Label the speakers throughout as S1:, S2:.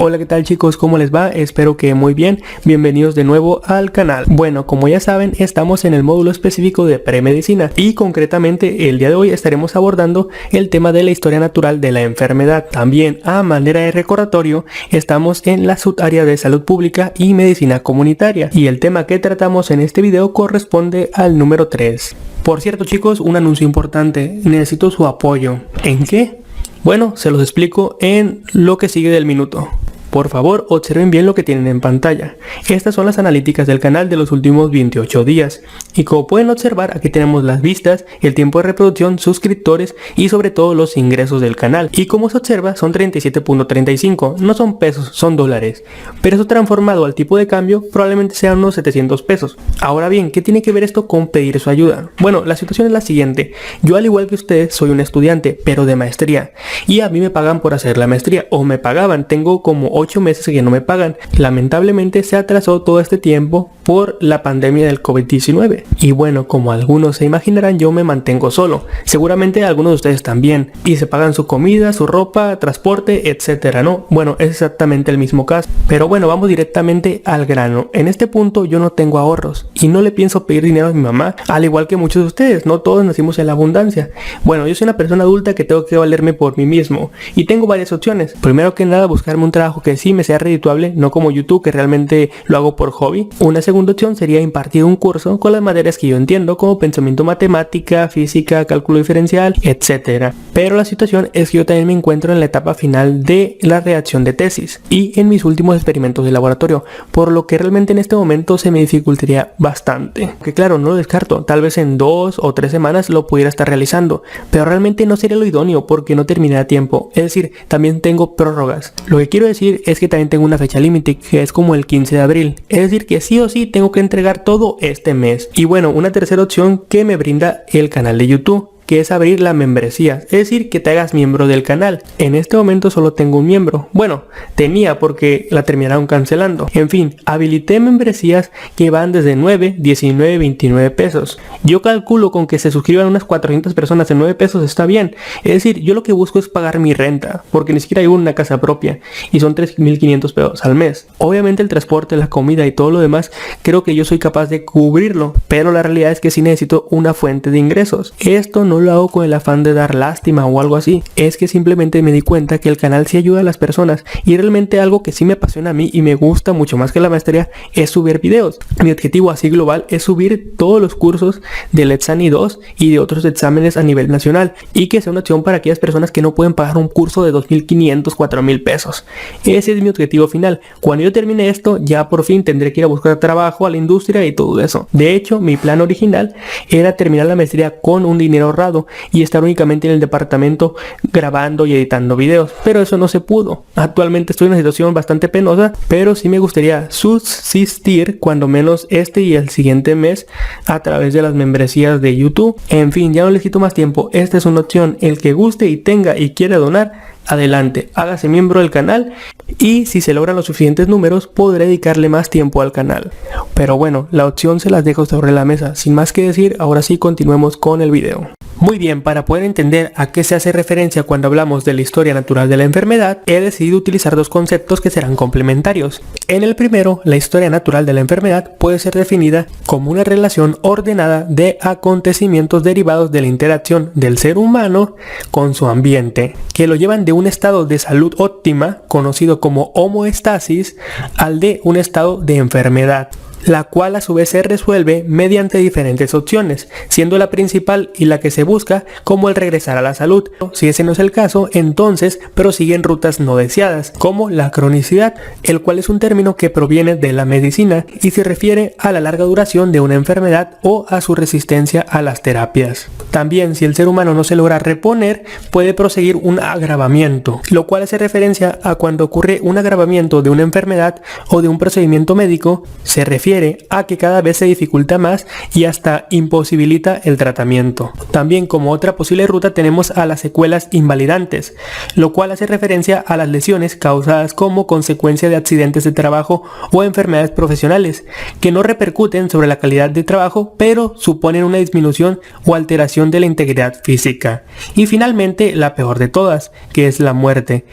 S1: Hola, ¿qué tal chicos? ¿Cómo les va? Espero que muy bien. Bienvenidos de nuevo al canal. Bueno, como ya saben, estamos en el módulo específico de premedicina y concretamente el día de hoy estaremos abordando el tema de la historia natural de la enfermedad. También, a manera de recordatorio, estamos en la subárea de salud pública y medicina comunitaria y el tema que tratamos en este video corresponde al número 3. Por cierto chicos, un anuncio importante, necesito su apoyo. ¿En qué? Bueno, se los explico en lo que sigue del minuto. Por favor, observen bien lo que tienen en pantalla. Estas son las analíticas del canal de los últimos 28 días. Y como pueden observar, aquí tenemos las vistas, el tiempo de reproducción, suscriptores y sobre todo los ingresos del canal. Y como se observa, son 37.35. No son pesos, son dólares. Pero eso transformado al tipo de cambio, probablemente sean unos 700 pesos. Ahora bien, ¿qué tiene que ver esto con pedir su ayuda? Bueno, la situación es la siguiente. Yo, al igual que ustedes, soy un estudiante, pero de maestría. Y a mí me pagan por hacer la maestría. O me pagaban. Tengo como 8 meses que no me pagan. Lamentablemente se atrasó todo este tiempo por la pandemia del COVID-19. Y bueno, como algunos se imaginarán, yo me mantengo solo. Seguramente algunos de ustedes también. Y se pagan su comida, su ropa, transporte, etcétera, ¿no? Bueno, es exactamente el mismo caso. Pero bueno, vamos directamente al grano. En este punto yo no tengo ahorros y no le pienso pedir dinero a mi mamá, al igual que muchos de ustedes. No todos nacimos en la abundancia. Bueno, yo soy una persona adulta que tengo que valerme por mí mismo y tengo varias opciones. Primero que nada, buscarme un trabajo que sí me sea redituable, no como YouTube, que realmente lo hago por hobby. Una segunda opción sería impartir un curso con las materias que yo entiendo, como pensamiento matemática, física, cálculo diferencial, etcétera. Pero la situación es que yo también me encuentro en la etapa final de la redacción de tesis y en mis últimos experimentos de laboratorio, por lo que realmente en este momento se me dificultaría bastante. Que claro, no lo descarto, tal vez en 2 o 3 semanas lo pudiera estar realizando, pero realmente no sería lo idóneo porque no terminé a tiempo. Es decir, también tengo prórrogas. Lo que quiero decir es que también tengo una fecha límite que es como el 15 de abril. Es decir, que sí o sí tengo que entregar todo este mes. Y bueno, una tercera opción que me brinda el canal de YouTube, que es abrir la membresía, es decir, que te hagas miembro del canal. En este momento solo tengo un miembro. Bueno, tenía porque la terminaron cancelando. En fin, habilité membresías que van desde 9, 19, 29 pesos. Yo calculo con que se suscriban unas 400 personas en 9 pesos está bien. Es decir, yo lo que busco es pagar mi renta, porque ni siquiera hay una casa propia y son 3.500 pesos al mes. Obviamente el transporte, la comida y todo lo demás, creo que yo soy capaz de cubrirlo, pero la realidad es que sí necesito una fuente de ingresos. Esto no lo hago con el afán de dar lástima o algo así, es que simplemente me di cuenta que el canal sí ayuda a las personas y realmente algo que sí me apasiona a mí y me gusta mucho más que la maestría es subir videos. Mi objetivo así global es subir todos los cursos del ETSANI 2 y de otros exámenes a nivel nacional y que sea una opción para aquellas personas que no pueden pagar un curso de 2.500, 4.000 pesos. Ese es mi objetivo final. Cuando yo termine esto, ya por fin tendré que ir a buscar trabajo a la industria y todo eso. De hecho, mi plan original era terminar la maestría con un dinero ahorrado y estar únicamente en el departamento grabando y editando videos, pero eso no se pudo. Actualmente estoy en una situación bastante penosa, pero sí me gustaría subsistir cuando menos este y el siguiente mes a través de las membresías de YouTube. En fin, ya no les quito más tiempo, esta es una opción. El que guste y tenga y quiera donar, adelante, hágase miembro del canal y si se logran los suficientes números podré dedicarle más tiempo al canal. Pero bueno, la opción se las dejo sobre la mesa. Sin más que decir, ahora sí continuemos con el video. Muy bien, para poder entender a qué se hace referencia cuando hablamos de la historia natural de la enfermedad, he decidido utilizar dos conceptos que serán complementarios. En el primero, la historia natural de la enfermedad puede ser definida como una relación ordenada de acontecimientos derivados de la interacción del ser humano con su ambiente, que lo llevan de un estado de salud óptima, conocido como homeostasis, al de un estado de enfermedad, la cual a su vez se resuelve mediante diferentes opciones, siendo la principal y la que se busca como el regresar a la salud. Si ese no es el caso, entonces prosiguen rutas no deseadas, como la cronicidad, el cual es un término que proviene de la medicina y se refiere a la larga duración de una enfermedad o a su resistencia a las terapias. También, si el ser humano no se logra reponer, puede proseguir un agravamiento, lo cual hace referencia a cuando ocurre un agravamiento de una enfermedad o de un procedimiento médico, se refiere refiere a que cada vez se dificulta más y hasta imposibilita el tratamiento. También como otra posible ruta tenemos a las secuelas invalidantes, lo cual hace referencia a las lesiones causadas como consecuencia de accidentes de trabajo o enfermedades profesionales, que no repercuten sobre la calidad de trabajo, pero suponen una disminución o alteración de la integridad física. Y finalmente, la peor de todas, que es la muerte,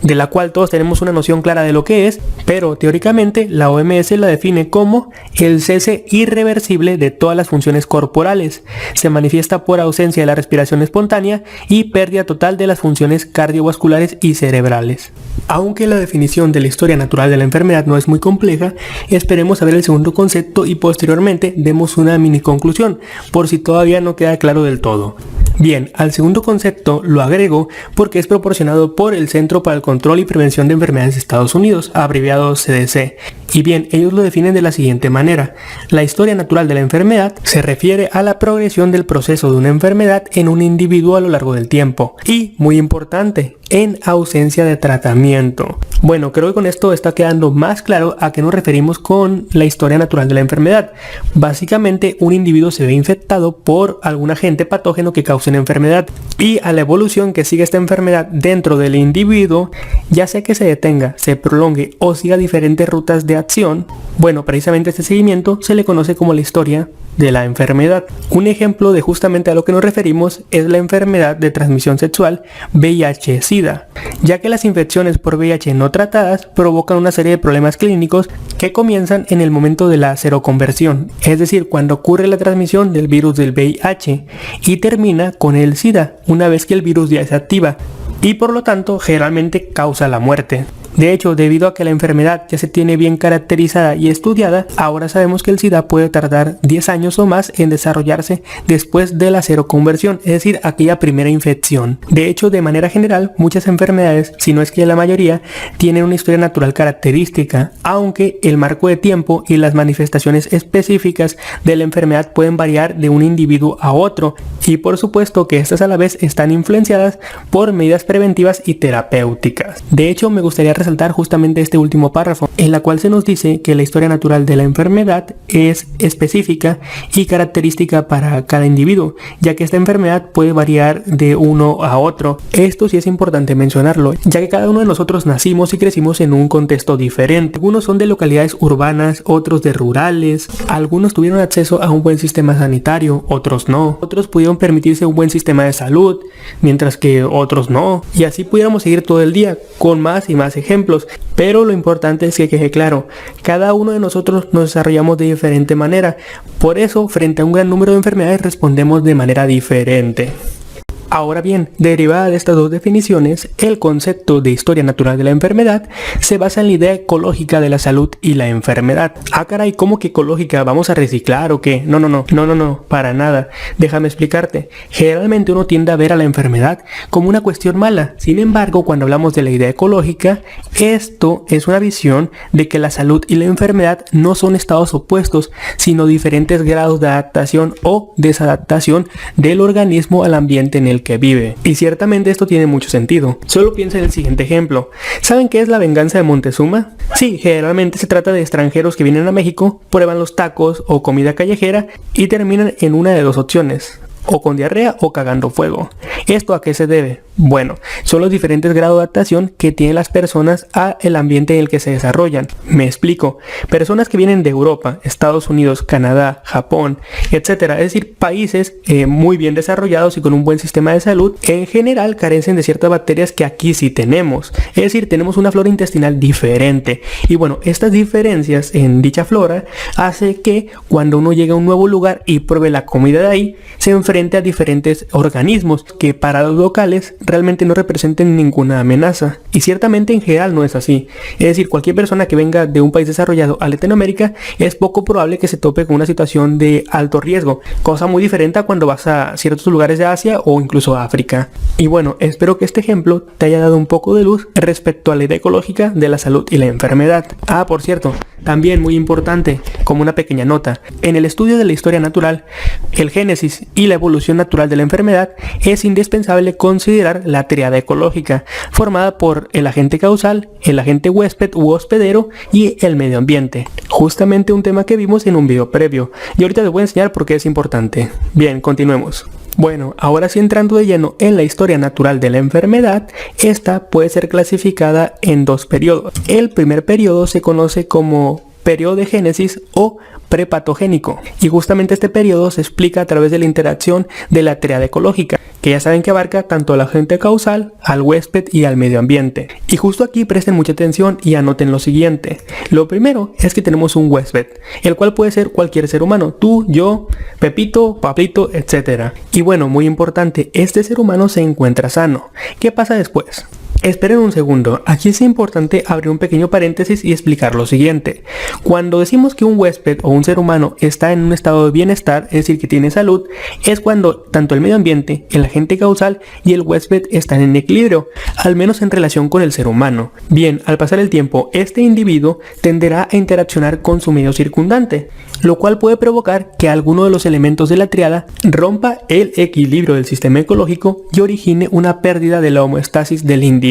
S1: de la cual todos tenemos una noción clara de lo que es, pero teóricamente la OMS la define como el cese irreversible de todas las funciones corporales. Se manifiesta por ausencia de la respiración espontánea y pérdida total de las funciones cardiovasculares y cerebrales. Aunque la definición de la historia natural de la enfermedad no es muy compleja, esperemos a ver el segundo concepto y posteriormente demos una mini conclusión, por si todavía no queda claro del todo. Bien, al segundo concepto lo agrego porque es proporcionado por el Centro para el Control y Prevención de Enfermedades de Estados Unidos, abreviado CDC. Y bien, ellos lo definen de la siguiente manera. La historia natural de la enfermedad se refiere a la progresión del proceso de una enfermedad en un individuo a lo largo del tiempo. Y, muy importante, en ausencia de tratamiento. Bueno, creo que con esto está quedando más claro a qué nos referimos con la historia natural de la enfermedad. Básicamente, un individuo se ve infectado por algún agente patógeno que causa una enfermedad, y a la evolución que sigue esta enfermedad dentro del individuo, ya sea que se detenga, se prolongue o siga diferentes rutas de acción, bueno, precisamente este seguimiento se le conoce como la historia de la enfermedad. Un ejemplo de justamente a lo que nos referimos es la enfermedad de transmisión sexual VIH-Sida, ya que las infecciones por VIH no tratadas provocan una serie de problemas clínicos que comienzan en el momento de la seroconversión, es decir, cuando ocurre la transmisión del virus del VIH, y termina con el SIDA una vez que el virus ya se activa, y por lo tanto generalmente causa la muerte. De hecho, debido a que la enfermedad ya se tiene bien caracterizada y estudiada, ahora sabemos que el SIDA puede tardar 10 años o más en desarrollarse después de la seroconversión, es decir, aquella primera infección. De hecho, de manera general, muchas enfermedades, si no es que la mayoría, tienen una historia natural característica, aunque el marco de tiempo y las manifestaciones específicas de la enfermedad pueden variar de un individuo a otro, y por supuesto que estas a la vez están influenciadas por medidas preventivas y terapéuticas. De hecho, me gustaría resaltar justamente este último párrafo, en la cual se nos dice que la historia natural de la enfermedad es específica y característica para cada individuo, ya que esta enfermedad puede variar de uno a otro. Esto sí es importante mencionarlo, ya que cada uno de nosotros nacimos y crecimos en un contexto diferente. Algunos son de localidades urbanas, otros de rurales, algunos tuvieron acceso a un buen sistema sanitario, otros no, otros pudieron permitirse un buen sistema de salud, mientras que otros no, y así pudiéramos seguir todo el día con más y más ejemplos, pero lo importante es que quede claro, cada uno de nosotros nos desarrollamos de diferente manera, por eso frente a un gran número de enfermedades respondemos de manera diferente. Ahora bien, derivada de estas dos definiciones, el concepto de historia natural de la enfermedad se basa en la idea ecológica de la salud y la enfermedad. Ah, caray, ¿cómo que ecológica? ¿Vamos a reciclar o qué? No, para nada. Déjame explicarte. Generalmente uno tiende a ver a la enfermedad como una cuestión mala. Sin embargo, cuando hablamos de la idea ecológica, esto es una visión de que la salud y la enfermedad no son estados opuestos, sino diferentes grados de adaptación o desadaptación del organismo al ambiente en el que vive. Y ciertamente esto tiene mucho sentido. Solo piensa en el siguiente ejemplo. ¿Saben qué es la venganza de Montezuma? Sí, generalmente se trata de extranjeros que vienen a México, prueban los tacos o comida callejera y terminan en una de dos opciones: o con diarrea o cagando fuego. ¿Esto a qué se debe? Bueno, son los diferentes grados de adaptación que tienen las personas al ambiente en el que se desarrollan. Me explico. Personas que vienen de Europa, Estados Unidos, Canadá, Japón, etcétera, es decir, países muy bien desarrollados y con un buen sistema de salud, en general carecen de ciertas bacterias que aquí sí tenemos. Es decir, tenemos una flora intestinal diferente. Y bueno, estas diferencias en dicha flora hace que cuando uno llega a un nuevo lugar y pruebe la comida de ahí, se enfrente a diferentes organismos que para los locales realmente no representen ninguna amenaza. Y ciertamente en general no es así. Es decir, cualquier persona que venga de un país desarrollado a Latinoamérica es poco probable que se tope con una situación de alto riesgo, cosa muy diferente a cuando vas a ciertos lugares de Asia o incluso a África. Y bueno, espero que este ejemplo te haya dado un poco de luz respecto a la idea ecológica de la salud y la enfermedad. Ah, por cierto, también muy importante, como una pequeña nota, en el estudio de la historia natural, el génesis y la evolución natural de la enfermedad, es indispensable considerar desarrollar la tríada ecológica, formada por el agente causal, el agente huésped u hospedero y el medio ambiente. Justamente un tema que vimos en un video previo, y ahorita les voy a enseñar por qué es importante. Bien, continuemos. Bueno, ahora sí, entrando de lleno en la historia natural de la enfermedad, esta puede ser clasificada en dos periodos. El primer periodo se conoce como periodo de génesis o prepatogénico, y justamente este periodo se explica a través de la interacción de la tríada ecológica, que ya saben que abarca tanto al agente causal, al huésped y al medio ambiente. Y justo aquí presten mucha atención y anoten lo siguiente. Lo primero es que tenemos un huésped, el cual puede ser cualquier ser humano, tú, yo, Pepito, Pablito, etc. Y bueno, muy importante, este ser humano se encuentra sano. ¿Qué pasa después? Esperen un segundo, aquí es importante abrir un pequeño paréntesis y explicar lo siguiente. Cuando decimos que un huésped o un ser humano está en un estado de bienestar, es decir, que tiene salud, es cuando tanto el medio ambiente, el agente causal y el huésped están en equilibrio, al menos en relación con el ser humano. Bien, al pasar el tiempo, este individuo tenderá a interaccionar con su medio circundante, lo cual puede provocar que alguno de los elementos de la tríada rompa el equilibrio del sistema ecológico y origine una pérdida de la homeostasis del individuo.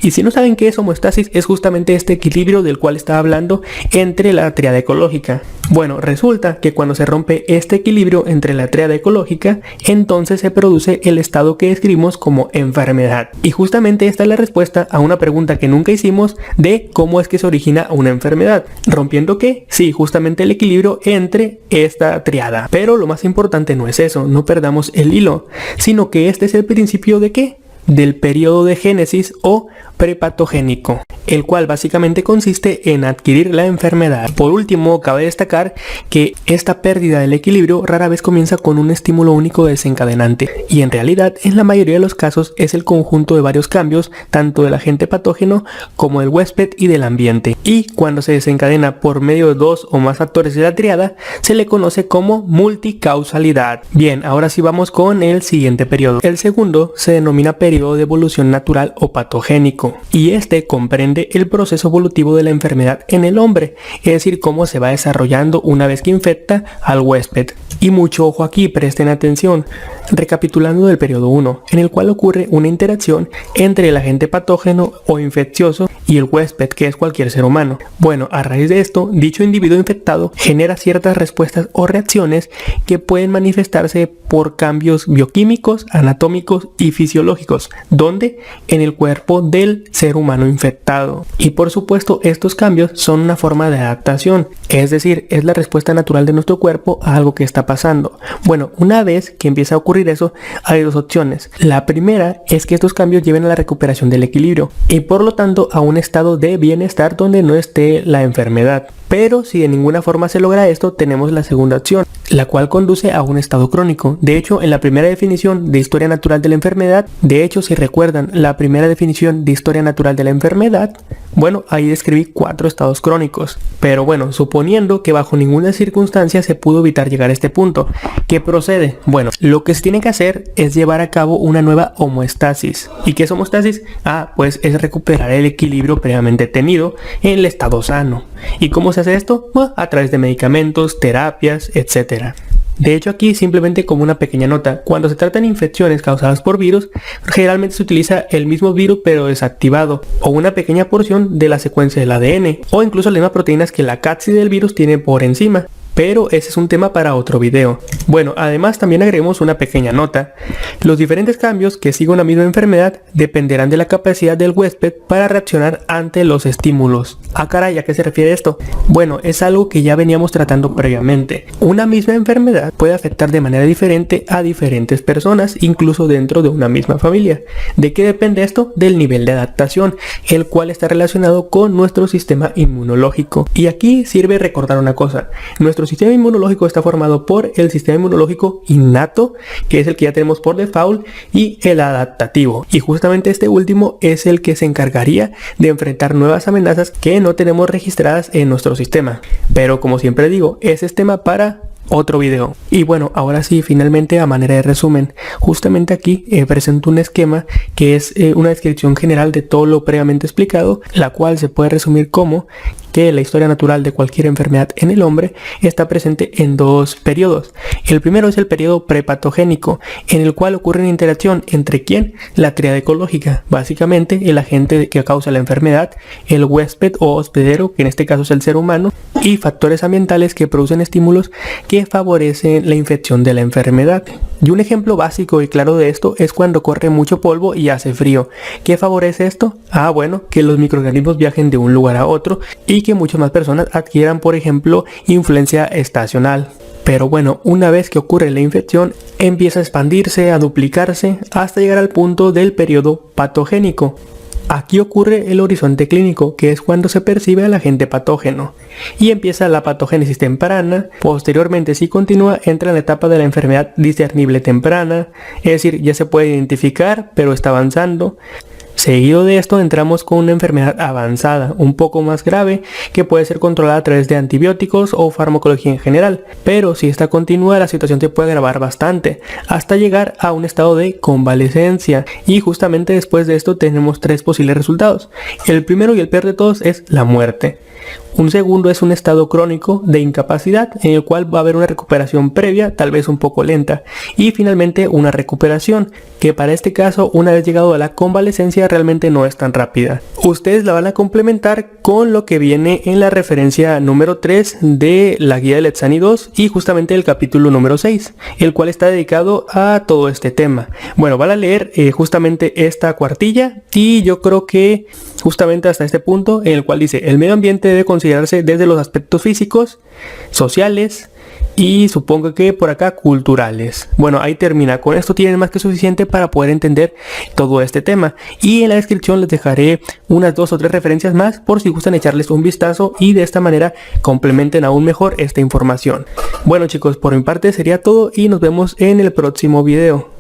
S1: Y si no saben qué es homeostasis, es justamente este equilibrio del cual estaba hablando entre la tríada ecológica. Bueno, resulta que cuando se rompe este equilibrio entre la tríada ecológica, entonces se produce el estado que describimos como enfermedad. Y justamente esta es la respuesta a una pregunta que nunca hicimos de cómo es que se origina una enfermedad. ¿Rompiendo qué? Sí, justamente el equilibrio entre esta tríada. Pero lo más importante no es eso, no perdamos el hilo, sino que este es el principio de ¿qué? Del periodo de génesis o prepatogénico, el cual básicamente consiste en adquirir la enfermedad. Por último, cabe destacar que esta pérdida del equilibrio rara vez comienza con un estímulo único desencadenante, y en realidad en la mayoría de los casos es el conjunto de varios cambios, tanto del agente patógeno como del huésped y del ambiente. Y cuando se desencadena por medio de dos o más factores de la tríada, se le conoce como multicausalidad. Bien, ahora sí vamos con el siguiente periodo. El segundo se denomina periodo de evolución natural o patogénico, y este comprende el proceso evolutivo de la enfermedad en el hombre, es decir, cómo se va desarrollando una vez que infecta al huésped. Y mucho ojo aquí, presten atención. Recapitulando del periodo 1, en el cual ocurre una interacción entre el agente patógeno o infeccioso y el huésped, que es cualquier ser humano. Bueno, a raíz de esto, dicho individuo infectado genera ciertas respuestas o reacciones que pueden manifestarse por cambios bioquímicos, anatómicos y fisiológicos, donde en el cuerpo del ser humano infectado. Y por supuesto, estos cambios son una forma de adaptación, es decir, es la respuesta natural de nuestro cuerpo a algo que está pasando. Bueno, una vez que empieza a ocurrir eso, hay dos opciones. La primera es que estos cambios lleven a la recuperación del equilibrio y por lo tanto a un estado de bienestar donde no esté la enfermedad. Pero si de ninguna forma se logra esto, tenemos la segunda opción, la cual conduce a un estado crónico. De hecho, en la primera definición de historia natural de la enfermedad, de hecho, si recuerdan la primera definición de historia natural de la enfermedad, bueno, ahí describí 4 estados crónicos. Pero bueno, suponiendo que bajo ninguna circunstancia se pudo evitar llegar a este punto, ¿qué procede? Bueno, lo que se tiene que hacer es llevar a cabo una nueva homeostasis. ¿Y qué es homeostasis? Pues es recuperar el equilibrio previamente tenido en el estado sano. ¿Y cómo se hace esto? Bueno, a través de medicamentos, terapias, etc. De hecho, aquí simplemente como una pequeña nota, cuando se tratan de infecciones causadas por virus, generalmente se utiliza el mismo virus pero desactivado, o una pequeña porción de la secuencia del ADN, o incluso las mismas proteínas que la cápside del virus tiene por encima. Pero ese es un tema para otro video. Bueno, además también agregamos una pequeña nota. Los diferentes cambios que sigue una misma enfermedad dependerán de la capacidad del huésped para reaccionar ante los estímulos. Caray, ¿a qué se refiere esto? Bueno, es algo que ya veníamos tratando previamente. Una misma enfermedad puede afectar de manera diferente a diferentes personas, incluso dentro de una misma familia. ¿De qué depende esto? Del nivel de adaptación, el cual está relacionado con nuestro sistema inmunológico. Y aquí sirve recordar una cosa. Nuestro sistema inmunológico está formado por el sistema inmunológico innato, que es el que ya tenemos por default, y el adaptativo. Y justamente este último es el que se encargaría de enfrentar nuevas amenazas que no tenemos registradas en nuestro sistema. Pero como siempre digo, ese es tema para otro video. Y bueno, ahora sí, finalmente a manera de resumen, justamente aquí presento un esquema que es una descripción general de todo lo previamente explicado, la cual se puede resumir como que la historia natural de cualquier enfermedad en el hombre está presente en dos periodos. El primero es el periodo prepatogénico, en el cual ocurre una interacción entre ¿quién? La tríada ecológica, básicamente el agente que causa la enfermedad, el huésped o hospedero, que en este caso es el ser humano, y factores ambientales que producen estímulos que favorecen la infección de la enfermedad. Y un ejemplo básico y claro de esto es cuando corre mucho polvo y hace frío. ¿Qué favorece esto? Bueno, que los microorganismos viajen de un lugar a otro y que muchas más personas adquieran, por ejemplo, influencia estacional. Pero bueno, una vez que ocurre la infección, empieza a expandirse, a duplicarse, hasta llegar al punto del periodo patogénico. Aquí ocurre el horizonte clínico, que es cuando se percibe al agente patógeno, y empieza la patogénesis temprana. Posteriormente, si continúa, entra en la etapa de la enfermedad discernible temprana, es decir, ya se puede identificar, pero está avanzando. Seguido de esto entramos con una enfermedad avanzada, un poco más grave, que puede ser controlada a través de antibióticos o farmacología en general, pero si esta continúa la situación se puede agravar bastante, hasta llegar a un estado de convalecencia, y justamente después de esto tenemos tres posibles resultados. El primero y el peor de todos es la muerte. Un segundo es un estado crónico de incapacidad en el cual va a haber una recuperación previa, tal vez un poco lenta, y finalmente una recuperación, que para este caso, una vez llegado a la convalecencia, realmente no es tan rápida. Ustedes la van a complementar con lo que viene en la referencia número 3 de la guía del Etsani 2 y justamente el capítulo número 6, el cual está dedicado a todo este tema. Bueno, van a leer justamente esta cuartilla y yo creo que justamente hasta este punto en el cual dice: el medio ambiente debe considerarse desde los aspectos físicos, sociales y supongo que por acá culturales. Bueno, ahí termina. Con esto tienen más que suficiente para poder entender todo este tema, y en la descripción les dejaré unas 2 o 3 referencias más por si gustan echarles un vistazo y de esta manera complementen aún mejor esta información. Bueno chicos, por mi parte sería todo y nos vemos en el próximo video.